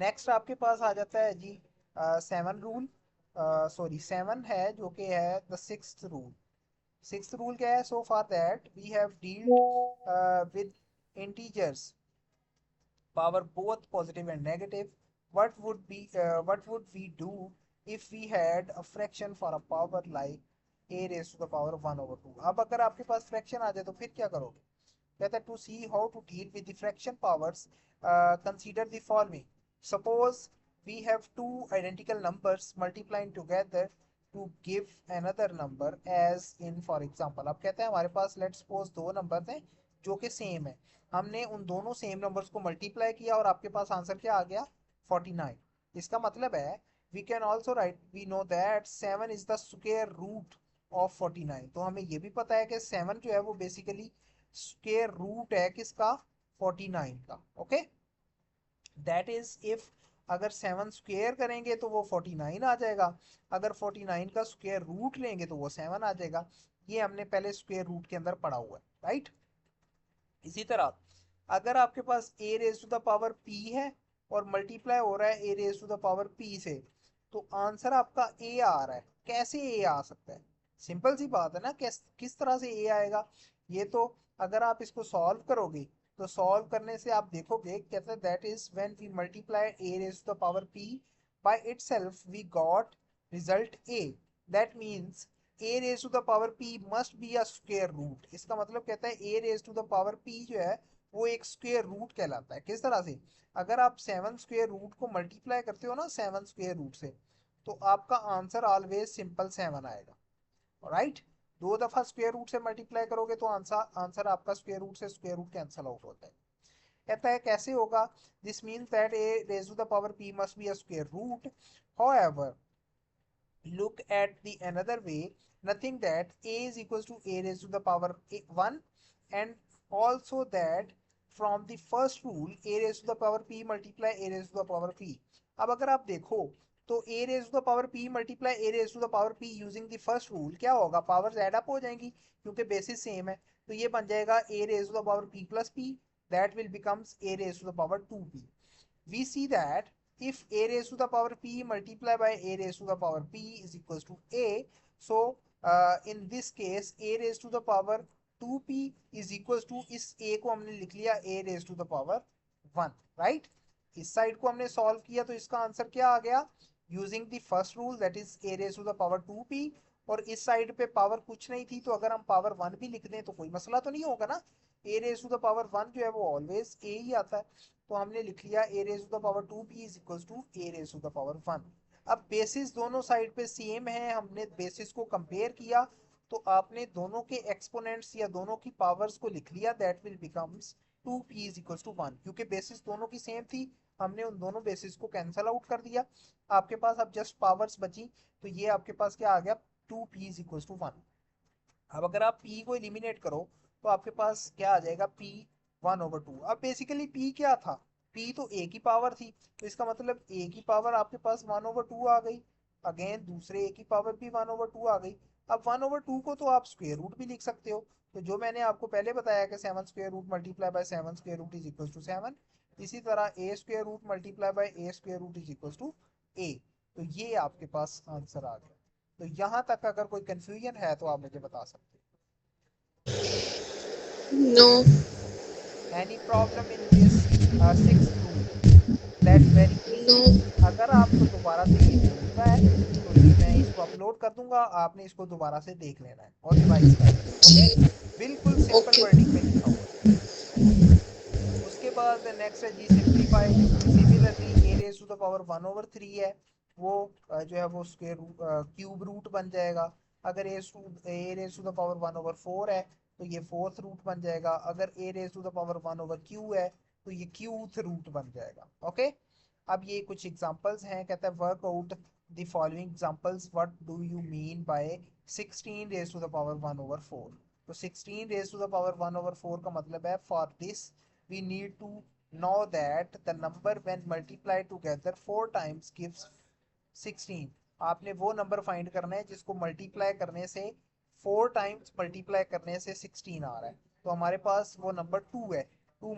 Next आपके पास आ जाता है जी सेवन रूल। सॉरी सेवन है जो कि है the sixth rule. Sixth rule क्या है? So for that we have dealt with integers power both positive and negative, what would we do if we had a fraction for a power like a raised to the power 1 over 2? अब अगर आपके पास fraction आ जाए तो फिर क्या करोगे? कहता है to see how to deal with the fraction powers consider the following. Suppose we have two identical numbers multiplying together to give another number as in for example। अब कहते हैं हमारे पास लेट्स सपोज दो नंबर हैं जो कि same है। हमने उन दोनों सेम नंबर्स को मल्टीप्लाई किया और आपके पास आंसर क्या आ गया? 49। इसका मतलब है we can also write we know that 7 is the square root of 49। तो हमें ये भी पता है कि 7 जो है वो बेसिकली स्क्वायर रूट है किसका? 49 का। ओके, दैट इज इफ अगर 7 स्क्वायर करेंगे तो वो 49 आ जाएगा, अगर 49 का स्क्वायर रूट लेंगे तो वो 7 आ जाएगा। ये हमने पहले स्क्वायर रूट के अंदर पढ़ा हुआ है, राइट। इसी तरह अगर आपके पास a raise to the power p है और मल्टीप्लाई हो रहा है a raise to the power p से, तो आंसर आपका a आ रहा है। कैसे a आ सकता है? सिंपल सी बात है ना, किस तरह से a आएगा? ये तो अगर आप इसको सॉल्व करोगे तो सॉल्व करने से आप देखोगे, कहता है that is when we multiply a raise to the power p by itself we got result a। That means a raise to the power p must be a square root. इसका मतलब कहता है a raise to the power p जो है वो एक square root कहलाता है। किस तरह से? अगर आप 7 स्क्वायर रूट को मल्टीप्लाई करते हो ना 7 स्क्वायर रूट से, तो आपका आंसर ऑलवेज सिंपल 7 आएगा, राइट। दो दफा स्क्वायर रूट से मल्टीप्लाई करोगे तो आंसर आंसर आपका स्क्वायर रूट से स्क्वायर रूट कैंसिल आउट होता है। कहता है कैसे होगा? This means that a raise to the power p must be a square root. However, look at the another way, nothing that a is equals to a raised to the power 1, and also that from the first rule a raised to the power p multiply a raised to the power p। अब अगर आप देखो तो a raised to the power p multiply a raised to the power p using the first rule क्या होगा? Powers add up हो जाएंगी क्योंकि बेसिस सेम है। तो ये बन जाएगा a raised to the power p plus p, that will becomes a raised to the power 2p। we see that if a raised to the power p multiply by a raised to the power p is equals to a, so in this case a raised to the power 2p is equals to, इस a को हमने लिख लिया a raised to the power 1, right. इस side को हमने solve किया तो इसका आंसर क्या आ गया? Using the first rule that is a raised to the power 2p। और इस साइड पे पावर कुछ नहीं थी तो अगर हम पावर 1 भी लिख दें तो कोई मसला तो नहीं होगा ना। a raised to the power 1 जो है वो ऑलवेज a ही आता है। तो हमने लिख लिया a raise to the power 2p is equals to a raise to the power 1। अब बेसिस दोनों साइड पे सेम है, हमने बेसिस को कंपेयर किया तो आपने दोनों के एक्सपोनेंट्स या दोनों की पावर्स को लिख लिया, that will becomes 2p is equals to 1। क्योंकि बेसिस दोनों की सेम थी, हमने उन दोनों बेसिस को कैंसल आउट कर दिया। आपके पास अब जस्ट पावर्स बची, तो ये आपके पास क्या आ गया? 2p is equals to 1। अब अगर आप p को एलिमिनेट करो तो आपके पास क्या आ जाएगा? p 1/2। अब बेसिकली p क्या था? p तो a की पावर थी, तो इसका मतलब a की पावर आपके पास 1/2 आ गई। अगेन दूसरे a की पावर भी 1/2 आ गई। अब 1/2 को तो आप स्क्वायर रूट भी लिख सकते हो। तो जो मैंने आपको पहले बताया कि 7 square root multiply by 7 square root is equal to 7, इसी तरह a square root multiply by a square root is equal to a। तो ये आपके पास आंसर आ गया। तो यहां तक अगर कोई कंफ्यूजन है तो आप मुझे बता सकते No. हैं। Any problem in this sixth rule? That's very easy. No. अगर आपको दोबारा से ये भूलता है तो ये मैं इसको अपलोड कर दूंगा, आपने इसको दोबारा से देख लेना है और रिवाइज कर लेना है। ओके, बिल्कुल सिंपल Okay. वर्डिंग में लिखा हुआ है। उसके बाद नेक्स्ट है G simplify. Similarly a raise to the power 1/3 है, वो जो है वो स्क्वायर क्यूब रूट बन जाएगा। अगर a raise to the power 1/4 है तो ये फोर्थ रूट बन जाएगा। अगर a raise to the power 1/q है तो ये क्यूथ रूट बन जाएगा। ओके, अब ये कुछ एग्जांपल्स हैं। कहता है work out the following examples, what do you mean by 16 raise to the power 1/4? तो 16 रेज टू द पावर 1/4 का मतलब है for this we need to know that the number when multiplied together 4 times gives 16। आपने वो number find करना है जिसको multiply करने से 4 टाइम्स मल्टीप्लाई करने से 16 आ रहा है। तो हमारे पास वो नंबर 2 है। टू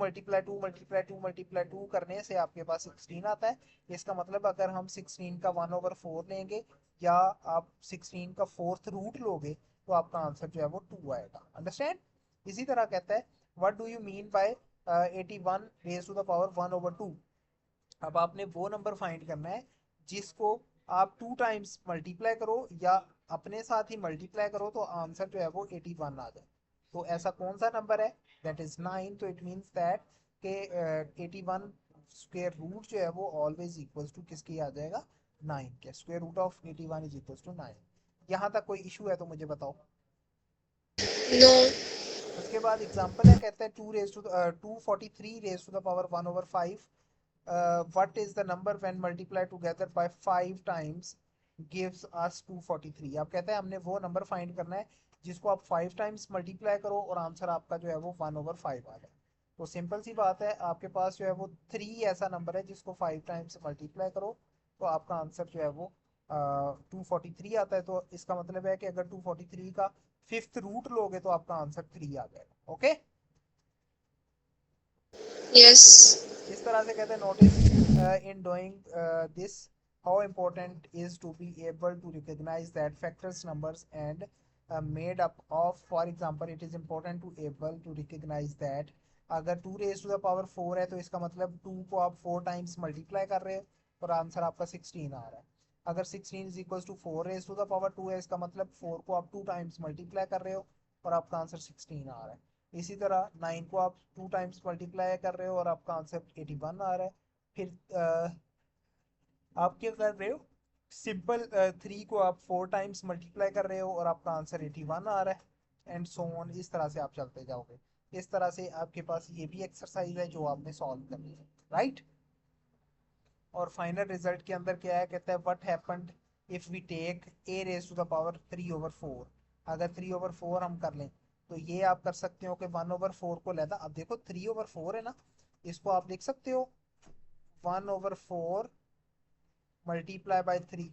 करने से आपके पास 16 आता है। इसका मतलब अगर हम 16 का 1/4 लेंगे या आप 16 का फोर्थ रूट लोगे तो आपका आंसर जो है वो 2 आएगा। अंडरस्टैंड? इसी तरह कहता है what do you mean by 81 raise to the power 1/2। अब आपने वो नंबर फाइंड करना है जिसको आप 2 टाइम्स मल्टीप्लाई करो या अपने साथ ही मल्टीप्लाई करो तो आंसर जो है वो 81 आ जाए। तो ऐसा कौन सा नंबर है? That is 9। तो इट मींस दैट के 81 स्क्वायर रूट जो है वो ऑलवेज इक्वल्स टू किसकी आ जाएगा? 9 के। Square root of 81 is equals to 9। यहाँ तक कोई इशू है तो मुझे बताओ। नो। उसके बाद एग्जांपल है, कहते हैं 243 raise to the power 1/5 what is the number when multiplied together by 5 times gives us 243। अब कहते हैं हमने वो नंबर फाइंड करना है जिसको आप 5 टाइम्स मल्टीप्लाई करो और आंसर आपका जो है वो 1/5 आ जाए। तो सिंपल सी बात है, आपके पास जो है वो 3 ऐसा नंबर है जिसको 5 टाइम्स मल्टीप्लाई करो तो आपका आंसर जो है वो 243 आता है। तो इसका मतलब है कि अगर 243 का फिफ्थ रूट लोगे तो आपका आंसर 3 आ जाएगा। ओके? यस। इस तरह से कहते हैं notice in doing this how important is to be able to recognise that factors numbers and made up of. For example it is important to able to recognise that अगर 2 raise to the power 4 है तो इसका मतलब 2 को आप 4 times multiply कर रहे हो और आंसर आपका 16 आ रहा है। अगर 16 is equal to 4 raise to the power 2 है इसका मतलब 4 को आप 2 टाइम्स मल्टीप्लाई कर रहे हो और आपका आंसर 16 आ रहा है। इसी तरह 9 को आप 2 टाइम्स मल्टीप्लाई कर रहे हो और आपका आंसर 81 आ रहा है। फिर आप क्या कर रहे हो? सिंपल 3 को आप 4 टाइम्स मल्टीप्लाई कर रहे हो और आपका आंसर 81 आ रहा है। एंड सो ऑन, इस तरह से आप चलते जाओगे। इस तरह से आपके पास ये भी एक्सरसाइज है जो आपने सॉल्व करनी है। राइट? और फाइनल रिजल्ट के अंदर क्या है, कहता है what happened if we take a raise to the power 3/4। अगर 3/4 हम कर लें तो ये आप कर सकते हो कि 1/4 को लेता। अब देखो 3/4 है ना, इसको आप लिख सकते हो 1/4 मल्टीप्लाई बाय 3।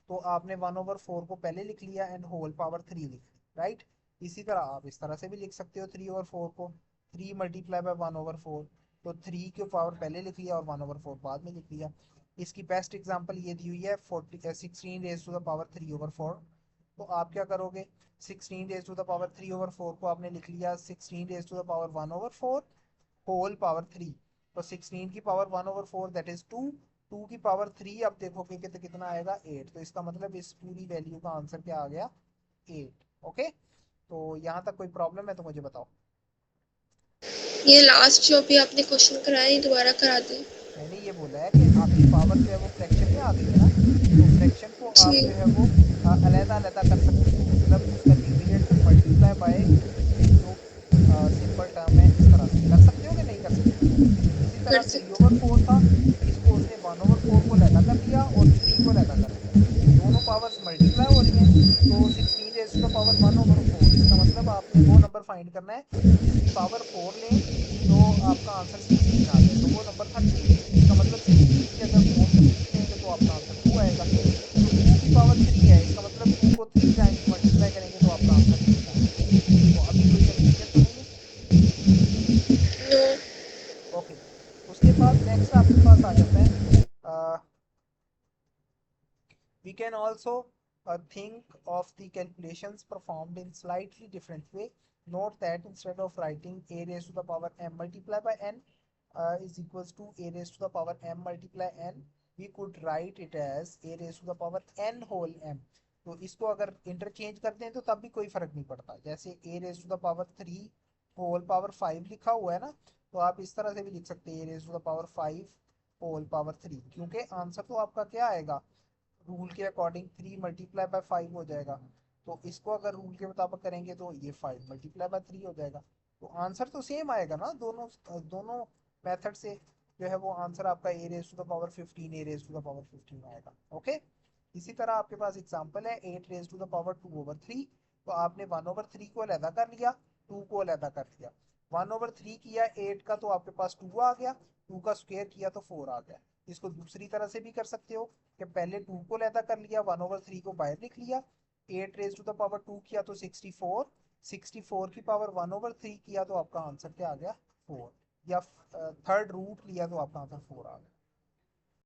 तो आपने 1/4 को पहले लिख लिया एंड होल पावर 3 लिख ली। राइट? इसी तरह आप इस तरह से भी लिख सकते हो 3/4 को 3 मल्टीप्लाई बाय 1/4। तो 3 की पावर पहले लिख लिया और 1/4 बाद में लिख लिया। इसकी बेस्ट एग्जांपल ये दी हुई है 16 रेज टू द पावर 3/4। तो आप क्या करोगे? 16 रेज टू द पावर 3/4 को आपने लिख लिया 16 raise to the power 1/4 whole power 3। तो 16 की पावर 1/4 दैट इज 2। 2 की पावर 3 अब देखोगे कि तो कितना आएगा 8। तो इसका मतलब इस पूरी वैल्यू का आंसर क्या आ गया? 8। ओके? तो यहाँ तक कोई प्रॉब्लम है तो मुझे बताओ। ये लास्ट जो अभी आपने क्वेश्चन कराया ये दोबारा करा दें। मैंने ये बोला है कि आपकी पावर जो है वो फ्रैक्शन में आ गई है ना, तो फ्रैक्शन को आप जो जी। है वो अलग अलग कर सकते हो, मतलब उसका न्यूमरेटर मल्टीप्लाई बाय जो सिंपल टर्म है इस तरह से कर सकते हो कि नहीं कर सकते। इसी कर तरह थ्री सकते ओवर हैं। फोर था, इसको उसने 1/4 को लैदा कर लिया और 3 को लैदा कर लिया। दोनों पावर्स मल्टीप्लाई हो रही हैं तो 16 रेज टू द पावर 1/4। इसका मतलब आपने वो नंबर फाइंड करना है जिसकी पावर 4 लें तो आपका आंसर 16 आ जाए। तो वो नंबर था 2। इसका मतलब 16 की अगर फोर्थ रूट लेंगे तो आपका आंसर 2 आएगा। तो 2 की पावर 3 है, इसका मतलब 2 को 3 टाइम्स मल्टीप्लाई करेंगे तो आपका आंसर 8 आएगा। तो अभी कोई कंफ्यूजन तो नहीं है? नो। ओके। उसके बाद नेक्स्ट आपके पास आ जाता है we can also think of the calculations performed in slightly different way. Note that instead of writing a raised to the power m multiplied by n is equals to a raised to the power m multiply n, we could write it as a raised to the power n whole m। तो इसको अगर interchange करते हैं तो तब भी कोई फर्क नहीं पड़ता। जैसे a raise to the power 3 whole power 5 लिखा हुआ है ना, तो आप इस तरह से भी लिख सकते हैं a raise to the power 5 whole power 3, क्योंकि आंसर तो आपका क्या आएगा? रूल के अकॉर्डिंग 3 मल्टीप्लाई बाय 5 हो जाएगा। तो इसको अगर रूल के मुताबिक करेंगे तो ये 5 मल्टीप्लाई बाय 3 हो जाएगा। तो आंसर तो सेम आएगा ना दोनों दोनों मेथड से। जो है वो आंसर आपका a raise to the power 15 a raise to the power 15 आएगा। ओके? इसी तरह आपके पास एग्जांपल है 8 रेज टू द पावर 2/3। तो आपने 1/3 को अलहदा कर लिया, 2 को अलहदा कर लिया। 1/3 किया 8 का तो आपके पास 2 आ गया, 2 का स्क्वायर किया तो 4 आ गया। इसको दूसरी तरह से भी कर सकते हो कि पहले 2 को अलहदा कर लिया, 1/3 को बाहर लिख लिया, 8 रेज टू द पावर 2 किया तो 64, 64 की पावर 1/3 किया तो आपका आंसर क्या आ गया? 4। या थर्ड रूट लिया तो आपका आंसर 4 आ गया।